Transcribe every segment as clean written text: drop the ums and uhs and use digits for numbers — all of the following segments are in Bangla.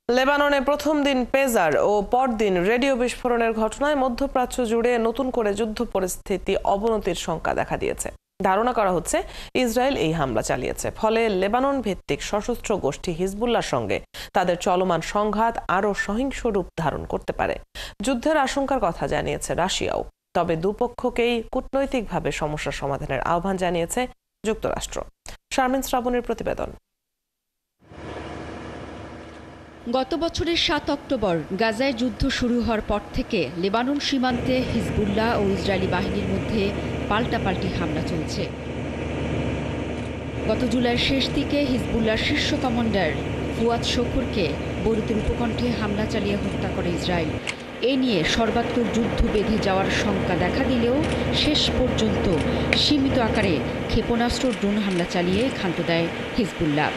লেবাননে প্রথম দিন পেজার ও পরদিন রেডিও বিস্ফোরণের ঘটনায় মধ্যপ্রাচ্য জুড়ে নতুন করে যুদ্ধ পরিস্থিতি অবনতির শঙ্কা দেখা দিয়েছে। ধারণা করা হচ্ছে ইসরায়েল এই হামলা চালিয়েছে, ফলে লেবানন ভিত্তিক সশস্ত্র গোষ্ঠী হিজবুল্লাহর সঙ্গে তাদের চলমান সংঘাত আরও সহিংস রূপ ধারণ করতে পারে। যুদ্ধের আশঙ্কার কথা জানিয়েছে রাশিয়াও। তবে দুপক্ষকেই কূটনৈতিকভাবে সমস্যা সমাধানের আহ্বান জানিয়েছে যুক্তরাষ্ট্র। শারমিন শ্রাবণীর প্রতিবেদন। গত বছরের ৭ অক্টোবর গাজায় যুদ্ধ শুরু হওয়ার পর থেকে লেবানন সীমান্তে হিজবুল্লাহ ও ইসরায়েলি বাহিনীর মধ্যে পাল্টাপাল্টি হামলা চলছে। গত জুলাইয়ের শেষ দিকে হিজবুল্লাহর শীর্ষ কমান্ডার ফুয়াদ শকুরকে বৈরুতের উপকণ্ঠে হামলা চালিয়ে হত্যা করে ইসরায়েল। এ নিয়ে সর্বাত্মক যুদ্ধ বেঁধে যাওয়ার শঙ্কা দেখা দিলেও শেষ পর্যন্ত সীমিত আকারে ক্ষেপণাস্ত্র ড্রোন হামলা চালিয়ে ক্ষান্ত দেয় হিজবুল্লাহ।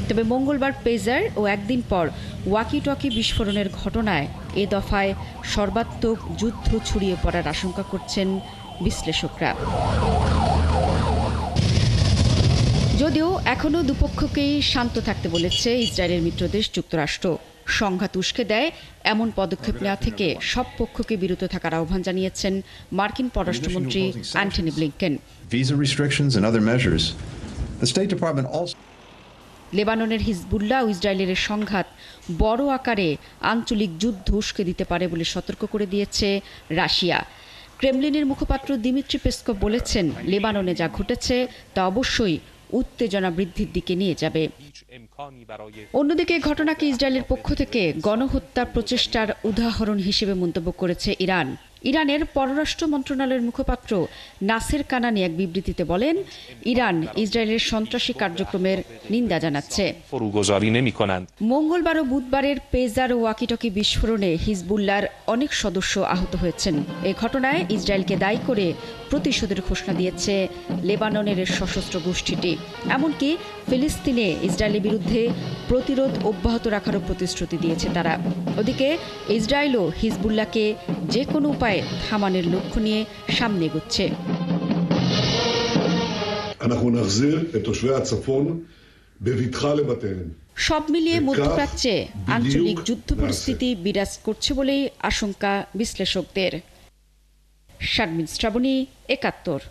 তবে মঙ্গলবার পেজার ও একদিন পর ওয়াকি-টকি বিস্ফোরণের ঘটনায় এ দফায় সর্বাত্মক যুদ্ধ ছড়িয়ে পড়ার আশঙ্কা করছেন বিশ্লেষকরা। যদিও এখনও দুপক্ষকেই শান্ত থাকতে বলেছে ইসরায়েলের মিত্রদেশ যুক্তরাষ্ট্র। সংঘাত উস্কে দেয় এমন পদক্ষেপ নেওয়া থেকে সব পক্ষকে বিরত থাকার আহ্বান জানিয়েছেন মার্কিন পররাষ্ট্রমন্ত্রী অ্যান্টনি ব্লিংকেন। লেবাননের হিজবুল্লাহ ও ইসরায়েলের সংঘাত বড় আকারে আঞ্চলিক যুদ্ধ উস্কে দিতে পারে বলে সতর্ক করে দিয়েছে রাশিয়া। ক্রেমলিনের মুখপাত্র দিমিত্রি পেসকভ বলেছেন, লেবাননে যা ঘটেছে তা অবশ্যই উত্তেজনা বৃদ্ধির দিকে নিয়ে যাবে। অন্যদিকে ঘটনাকে ইসরায়েলের পক্ষ থেকে গণহত্যার প্রচেষ্টার উদাহরণ হিসেবে মন্তব্য করেছে ইরান। ইরানের পররাষ্ট্র মন্ত্রণালয়ের মুখপাত্র নাসের কানানি এক বিবৃতিতে বলেন, ইরান ইসরায়েলের সন্ত্রাসী কার্যক্রমের নিন্দা জানাচ্ছে। মঙ্গলবার ও বুধবারের পেজার ও ওয়াকিটকি বিস্ফোরণে হিজবুল্লাহর অনেক সদস্য আহত হয়েছেন। এ ঘটনায় ইসরায়েলকে দায়ী করে প্রতিশোধের ঘোষণা দিয়েছে লেবাননের সশস্ত্র গোষ্ঠীটি। এমনকি ফিলিস্তিনে ইসরায়েলের বিরুদ্ধে প্রতিরোধ অব্যাহত রাখারও প্রতিশ্রুতি দিয়েছে তারা। ওদিকে ইসরায়েলও হিজবুল্লাহকে যে কোনো উপায়ে থামানোর লক্ষ্য নিয়ে সামনে এগোচ্ছে। সব মিলিয়ে মধ্যপ্রাচ্যে আঞ্চলিক যুদ্ধ পরিস্থিতি বিরাজ করছে বলেই আশঙ্কা বিশ্লেষকদের। শারমিন শ্রাবণী, ৭১।